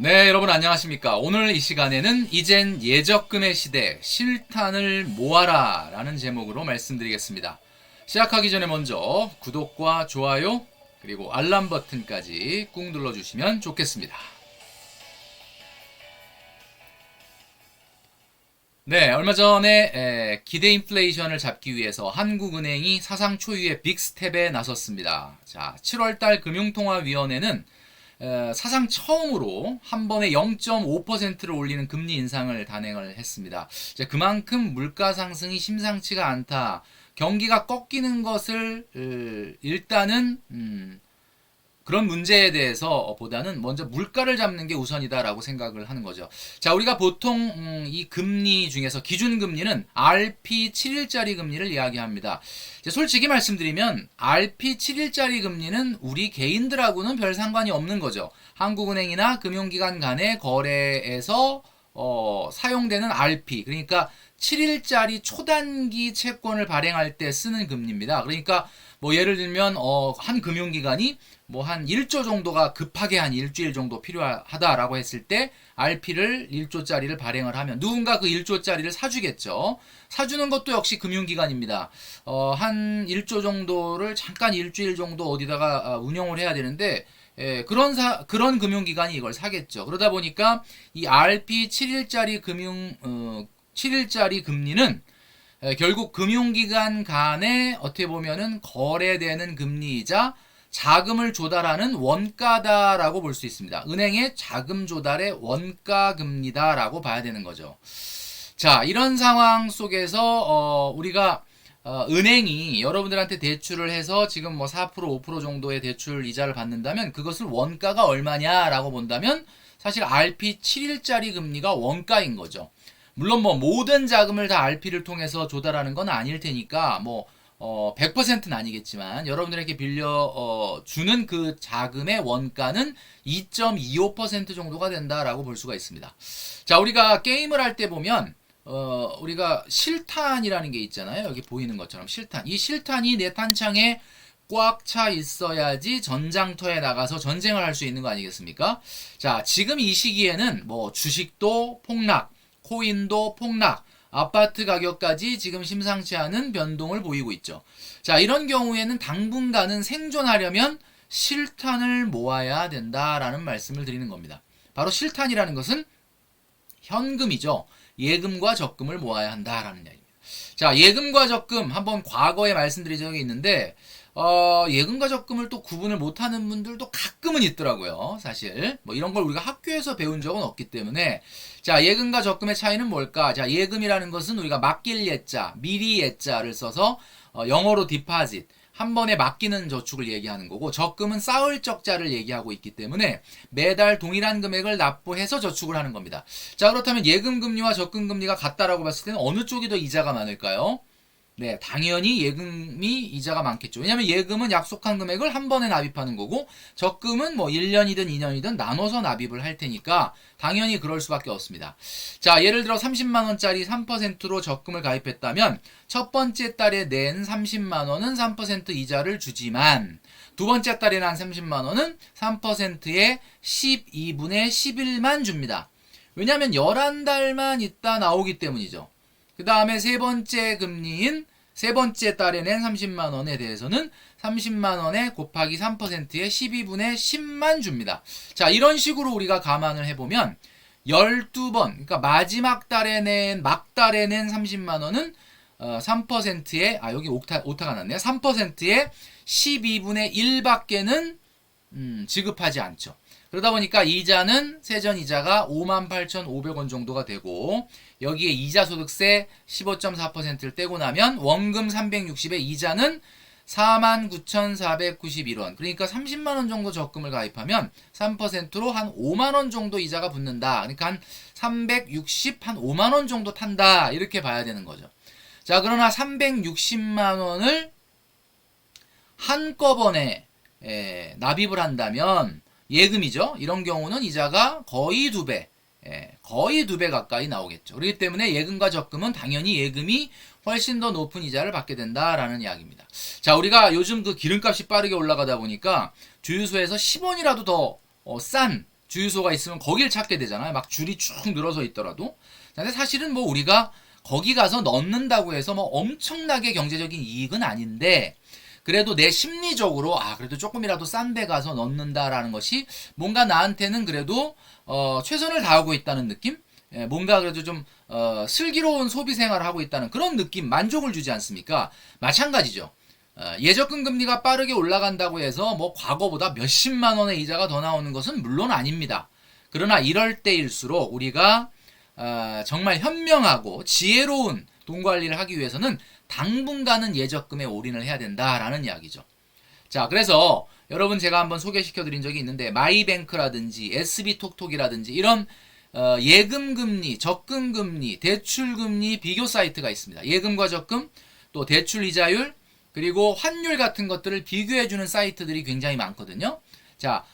네, 여러분 안녕하십니까? 오늘 이 시간에는 이젠 예적금의 시대, 실탄을 모아라 라는 제목으로 말씀드리겠습니다. 시작하기 전에 먼저 구독과 좋아요 그리고 알람 버튼까지 꾹 눌러주시면 좋겠습니다. 네, 얼마 전에 기대 인플레이션을 잡기 위해서 한국은행이 사상 초유의 빅스텝에 나섰습니다. 자, 7월달 금융통화위원회는 사상 처음으로 한 번에 0.5%를 올리는 금리 인상을 단행을 했습니다. 이제 그만큼 물가 상승이 심상치가 않다. 경기가 꺾이는 것을 일단은 그런 문제에 대해서 보다는 먼저 물가를 잡는 게 우선이다라고 생각을 하는 거죠. 자, 우리가 보통 이 금리 중에서 기준금리는 RP 7일짜리 금리를 이야기합니다. 솔직히 말씀드리면 RP 7일짜리 금리는 우리 개인들하고는 별 상관이 없는 거죠. 한국은행이나 금융기관 간의 거래에서 사용되는 RP, 그러니까 7일짜리 초단기 채권을 발행할 때 쓰는 금리입니다. 그러니까 뭐 예를 들면 한 금융기관이 뭐 한 1조 정도가 급하게 한 일주일 정도 필요하다라고 했을 때 RP를 1조짜리를 발행을 하면 누군가 그 1조짜리를 사주겠죠. 사주는 것도 역시 금융기관입니다. 한 1조 정도를 잠깐 일주일 정도 어디다가 운영을 해야 되는데 그런 금융기관이 이걸 사겠죠. 그러다 보니까 이 RP 7일짜리 7일짜리 금리는 결국 금융기관 간에 어떻게 보면은 거래되는 금리이자 자금을 조달하는 원가다라고 볼 수 있습니다. 은행의 자금 조달의 원가 금리다라고 봐야 되는 거죠. 자, 이런 상황 속에서 우리가 은행이 여러분들한테 대출을 해서 지금 뭐 4%, 5% 정도의 대출 이자를 받는다면 그것을 원가가 얼마냐라고 본다면 사실 RP 7일짜리 금리가 원가인 거죠. 물론 뭐 모든 자금을 다 RP를 통해서 조달하는 건 아닐 테니까 100%는 아니겠지만 여러분들에게 빌려 주는 그 자금의 원가는 2.25% 정도가 된다라고 볼 수가 있습니다. 자, 우리가 게임을 할 때 보면 우리가 실탄이라는 게 있잖아요. 여기 보이는 것처럼 실탄. 이 실탄이 내 탄창에 꽉 차 있어야지 전장터에 나가서 전쟁을 할 수 있는 거 아니겠습니까? 자, 지금 이 시기에는 뭐 주식도 폭락, 코인도 폭락, 아파트 가격까지 지금 심상치 않은 변동을 보이고 있죠. 자, 이런 경우에는 당분간은 생존하려면 실탄을 모아야 된다라는 말씀을 드리는 겁니다. 바로 실탄이라는 것은 현금이죠. 예금과 적금을 모아야 한다라는 이야기입니다. 자, 예금과 적금 한번 과거에 말씀드린 적이 있는데 예금과 적금을 또 구분을 못하는 분들도 가끔은 있더라고요. 사실 뭐 이런 걸 우리가 학교에서 배운 적은 없기 때문에 자, 예금과 적금의 차이는 뭘까? 자, 예금이라는 것은 우리가 맡길 예자, 미리 예자를 써서 영어로 deposit, 한 번에 맡기는 저축을 얘기하는 거고, 적금은 쌓을 적자를 얘기하고 있기 때문에 매달 동일한 금액을 납부해서 저축을 하는 겁니다. 자, 그렇다면 예금 금리와 적금 금리가 같다라고 봤을 때는 어느 쪽이 더 이자가 많을까요? 네, 당연히 예금이 이자가 많겠죠. 왜냐하면 예금은 약속한 금액을 한 번에 납입하는 거고 적금은 뭐 1년이든 2년이든 나눠서 납입을 할 테니까 당연히 그럴 수밖에 없습니다. 자, 예를 들어 30만원짜리 3%로 적금을 가입했다면 첫 번째 달에 낸 30만원은 3% 이자를 주지만 두 번째 달에 난 30만원은 3%의 12분의 11만 줍니다. 왜냐하면 11달만 있다 나오기 때문이죠. 그 다음에 세 번째 금리인 세 번째 달에 낸 30만원에 대해서는 30만원에 곱하기 3%의 12분의 10만 줍니다. 자, 이런 식으로 우리가 감안을 해보면 12번, 그러니까 마지막 달에 낸, 막달에 낸 30만원은 3%의, 여기 오타가 났네요. 3%의 12분의 1밖에는 지급하지 않죠. 그러다 보니까 이자는 세전 이자가 58,500원 정도가 되고 여기에 이자소득세 15.4%를 떼고 나면 원금 360에 이자는 49,491원. 그러니까 30만원 정도 적금을 가입하면 3%로 한 5만원 정도 이자가 붙는다. 그러니까 한 360, 한 5만원 정도 탄다. 이렇게 봐야 되는 거죠. 자, 그러나 360만원을 한꺼번에 납입을 한다면 예금이죠. 이런 경우는 이자가 거의 2배, 거의 2배 가까이 나오겠죠. 그렇기 때문에 예금과 적금은 당연히 예금이 훨씬 더 높은 이자를 받게 된다라는 이야기입니다. 자, 우리가 요즘 그 기름값이 빠르게 올라가다 보니까 주유소에서 10원이라도 더 싼 주유소가 있으면 거길 찾게 되잖아요. 막 줄이 쭉 늘어서 있더라도. 근데 사실은 뭐 우리가 거기 가서 넣는다고 해서 뭐 엄청나게 경제적인 이익은 아닌데, 그래도 내 심리적으로 그래도 조금이라도 싼 데 가서 넣는다라는 것이 뭔가 나한테는 그래도 최선을 다하고 있다는 느낌? 뭔가 그래도 좀 슬기로운 소비 생활을 하고 있다는 그런 느낌, 만족을 주지 않습니까? 마찬가지죠. 예적금 금리가 빠르게 올라간다고 해서 뭐 과거보다 몇십만 원의 이자가 더 나오는 것은 물론 아닙니다. 그러나 이럴 때일수록 우리가 정말 현명하고 지혜로운 돈 관리를 하기 위해서는 당분간은 예적금에 올인을 해야 된다라는 이야기죠. 자, 그래서 여러분 제가 한번 소개시켜 드린 적이 있는데 마이뱅크라든지 SB톡톡이라든지 이런 예금금리, 적금금리, 대출금리 비교 사이트가 있습니다. 예금과 적금, 또 대출 이자율, 그리고 환율 같은 것들을 비교해주는 사이트들이 굉장히 많거든요. 자,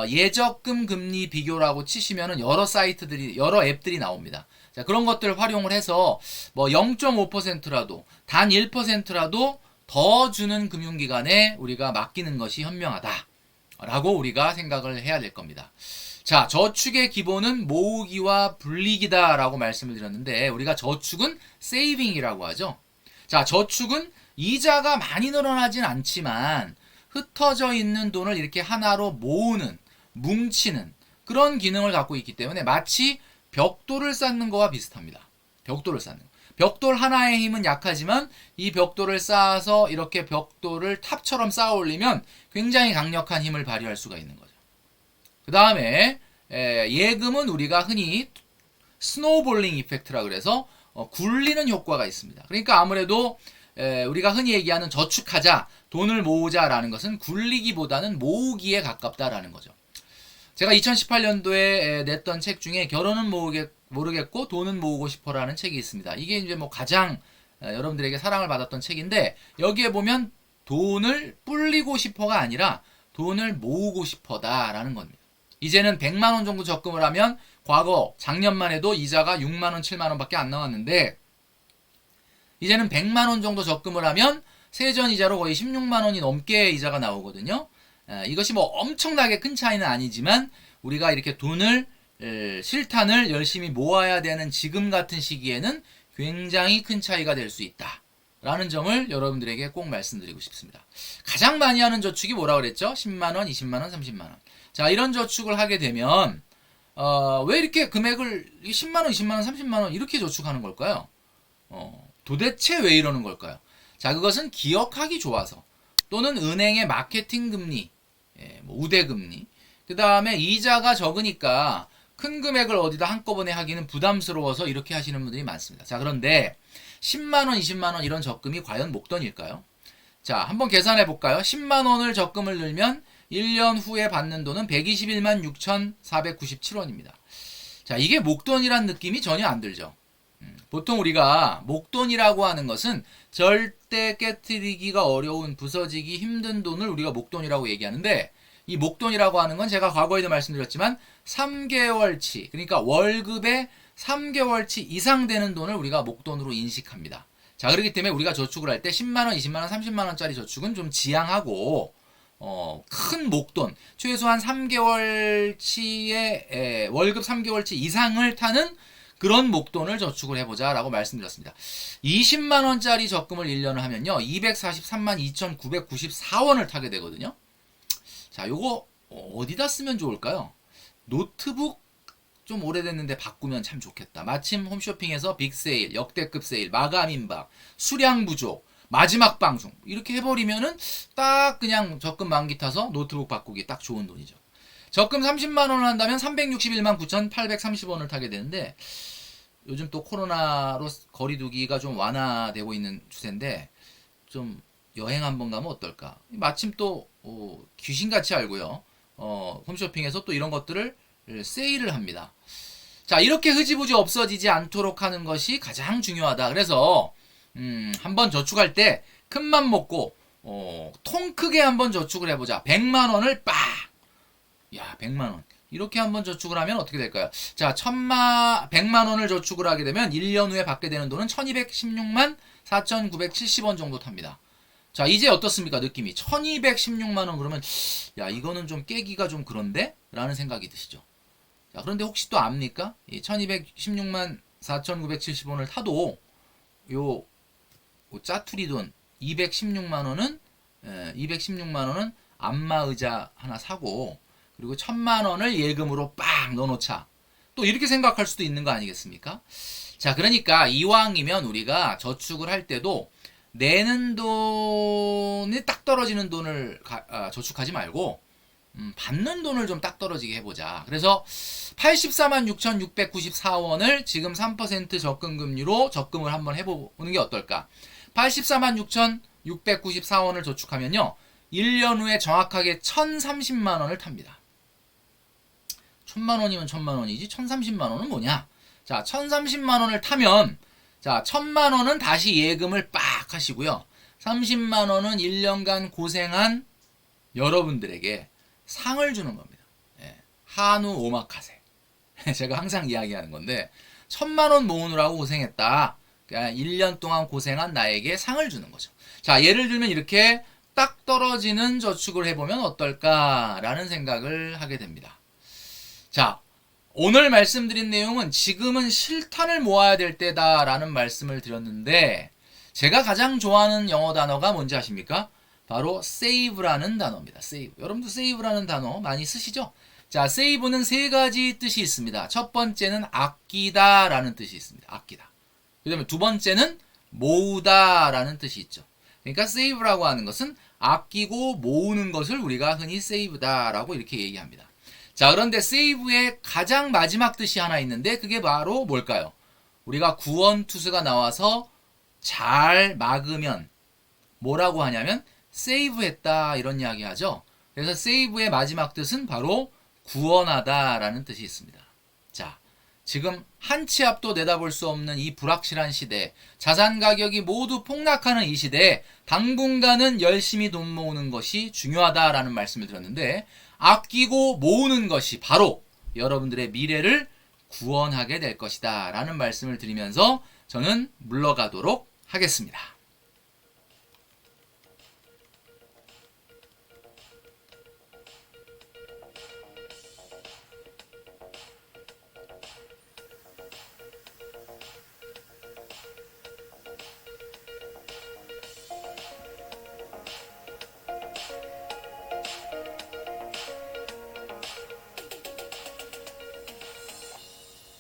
예적금 금리 비교라고 치시면은 여러 사이트들이, 여러 앱들이 나옵니다. 자, 그런 것들을 활용을 해서 뭐 0.5%라도, 단 1%라도 더 주는 금융기관에 우리가 맡기는 것이 현명하다라고 우리가 생각을 해야 될 겁니다. 자, 저축의 기본은 모으기와 불리기다라고 말씀을 드렸는데, 우리가 저축은 세이빙이라고 하죠. 자, 저축은 이자가 많이 늘어나진 않지만 흩어져 있는 돈을 이렇게 하나로 모으는, 뭉치는 그런 기능을 갖고 있기 때문에 마치 벽돌을 쌓는 거와 비슷합니다. 벽돌을 쌓는 거. 벽돌 하나의 힘은 약하지만 이 벽돌을 쌓아서 이렇게 벽돌을 탑처럼 쌓아 올리면 굉장히 강력한 힘을 발휘할 수가 있는 거죠. 그 다음에 예금은 우리가 흔히 스노우볼링 이펙트라 그래서 굴리는 효과가 있습니다. 그러니까 아무래도 우리가 흔히 얘기하는 저축하자, 돈을 모으자라는 것은 굴리기보다는 모으기에 가깝다라는 거죠. 제가 2018년도에 냈던 책 중에 결혼은 모르겠고 돈은 모으고 싶어라는 책이 있습니다. 이게 이제 뭐 가장 여러분들에게 사랑을 받았던 책인데, 여기에 보면 돈을 불리고 싶어가 아니라 돈을 모으고 싶어다라는 겁니다. 이제는 100만 원 정도 적금을 하면 과거 작년만 해도 이자가 6만 원, 7만 원밖에 안 나왔는데, 이제는 100만 원 정도 적금을 하면 세전 이자로 거의 16만 원이 넘게 이자가 나오거든요. 이것이 뭐 엄청나게 큰 차이는 아니지만 우리가 이렇게 돈을 실탄을 열심히 모아야 되는 지금 같은 시기에는 굉장히 큰 차이가 될 수 있다 라는 점을 여러분들에게 꼭 말씀드리고 싶습니다. 가장 많이 하는 저축이 뭐라 그랬죠? 10만원, 20만원, 30만원. 자, 이런 저축을 하게 되면 왜 이렇게 금액을 10만원, 20만원, 30만원 이렇게 저축하는 걸까요? 도대체 왜 이러는 걸까요? 자, 그것은 기억하기 좋아서, 또는 은행의 마케팅 금리, 뭐 우대 금리, 그 다음에 이자가 적으니까 큰 금액을 어디다 한꺼번에 하기는 부담스러워서 이렇게 하시는 분들이 많습니다. 자, 그런데 10만원, 20만원 이런 적금이 과연 목돈일까요? 자, 한번 계산해 볼까요? 10만원을 적금을 넣으면 1년 후에 받는 돈은 121만 6,497원입니다. 자, 이게 목돈이란 느낌이 전혀 안 들죠. 보통 우리가 목돈이라고 하는 것은 절대 깨트리기가 어려운, 부서지기 힘든 돈을 우리가 목돈이라고 얘기하는데, 이 목돈이라고 하는 건 제가 과거에도 말씀드렸지만 3개월치, 그러니까 월급의 3개월치 이상 되는 돈을 우리가 목돈으로 인식합니다. 자, 그렇기 때문에 우리가 저축을 할 때 10만원, 20만원, 30만원짜리 저축은 좀 지양하고, 큰 목돈, 최소한 3개월치의 월급 3개월치 이상을 타는 그런 목돈을 저축을 해보자 라고 말씀드렸습니다. 20만원짜리 적금을 1년을 하면요 243만 2,994원을 타게 되거든요. 자, 요거 어디다 쓰면 좋을까요? 노트북 좀 오래됐는데 바꾸면 참 좋겠다. 마침 홈쇼핑에서 빅세일, 역대급 세일, 마감 임박, 수량 부족, 마지막 방송 이렇게 해버리면은 딱 그냥 적금 만기 타서 노트북 바꾸기 딱 좋은 돈이죠. 적금 30만원을 한다면 361만 9,830원을 타게 되는데, 요즘 또 코로나로 거리두기가 좀 완화되고 있는 추세인데 좀 여행 한번 가면 어떨까? 마침 또 귀신같이 알고요. 홈쇼핑에서 또 이런 것들을 세일을 합니다. 자, 이렇게 흐지부지 없어지지 않도록 하는 것이 가장 중요하다. 그래서 한번 저축할 때 큰맘 먹고 통 크게 한번 저축을 해보자. 100만원을 빡! 야, 100만원. 이렇게 한번 저축을 하면 어떻게 될까요? 자, 100만원을 저축을 하게 되면 1년 후에 받게 되는 돈은 1216만 4,970원 정도 탑니다. 자, 이제 어떻습니까? 느낌이. 1216만원 그러면, 야, 이거는 좀 깨기가 좀 그런데? 라는 생각이 드시죠. 자, 그런데 혹시 또 압니까? 이 1216만 4,970원을 타도 요 짜투리 돈 216만 원은 216만 원은 안마의자 하나 사고 그리고 1,000만 원을 예금으로 빡 넣어놓자. 또 이렇게 생각할 수도 있는 거 아니겠습니까? 자, 그러니까 이왕이면 우리가 저축을 할 때도 내는 돈이 딱 떨어지는 돈을 저축하지 말고 받는 돈을 좀 딱 떨어지게 해보자. 그래서 84만 6,694원을 지금 3% 적금금리로 적금을 한번 해보는 게 어떨까? 84만 6,694원을 저축하면요. 1년 후에 정확하게 1,030만 원을 탑니다. 1,000만 원이면 1,000만 원이지 1,030만 원은 뭐냐? 자, 1,030만 원을 타면 자, 1,000만 원은 다시 예금을 빡 하시고요. 30만 원은 1년간 고생한 여러분들에게 상을 주는 겁니다. 예, 한우 오마카세. 제가 항상 이야기하는 건데 1,000만 원 모으느라고 고생했다. 그러니까 1년 동안 고생한 나에게 상을 주는 거죠. 자, 예를 들면 이렇게 딱 떨어지는 저축을 해보면 어떨까라는 생각을 하게 됩니다. 자, 오늘 말씀드린 내용은 지금은 실탄을 모아야 될 때다라는 말씀을 드렸는데 제가 가장 좋아하는 영어 단어가 뭔지 아십니까? 바로 save라는 단어입니다. save. 여러분도 save라는 단어 많이 쓰시죠? 자, save는 세 가지 뜻이 있습니다. 첫 번째는 아끼다라는 뜻이 있습니다. 아끼다. 그 다음에 두 번째는 모으다라는 뜻이 있죠. 그러니까 save라고 하는 것은 아끼고 모으는 것을 우리가 흔히 save다라고 이렇게 얘기합니다. 자, 그런데 save의 가장 마지막 뜻이 하나 있는데 그게 바로 뭘까요? 우리가 구원투수가 나와서 잘 막으면 뭐라고 하냐면 save했다 이런 이야기 하죠. 그래서 save의 마지막 뜻은 바로 구원하다라는 뜻이 있습니다. 자, 지금 한 치 앞도 내다볼 수 없는 이 불확실한 시대, 자산 가격이 모두 폭락하는 이 시대에 당분간은 열심히 돈 모으는 것이 중요하다라는 말씀을 드렸는데 아끼고 모으는 것이 바로 여러분들의 미래를 구원하게 될 것이다 라는 말씀을 드리면서 저는 물러가도록 하겠습니다.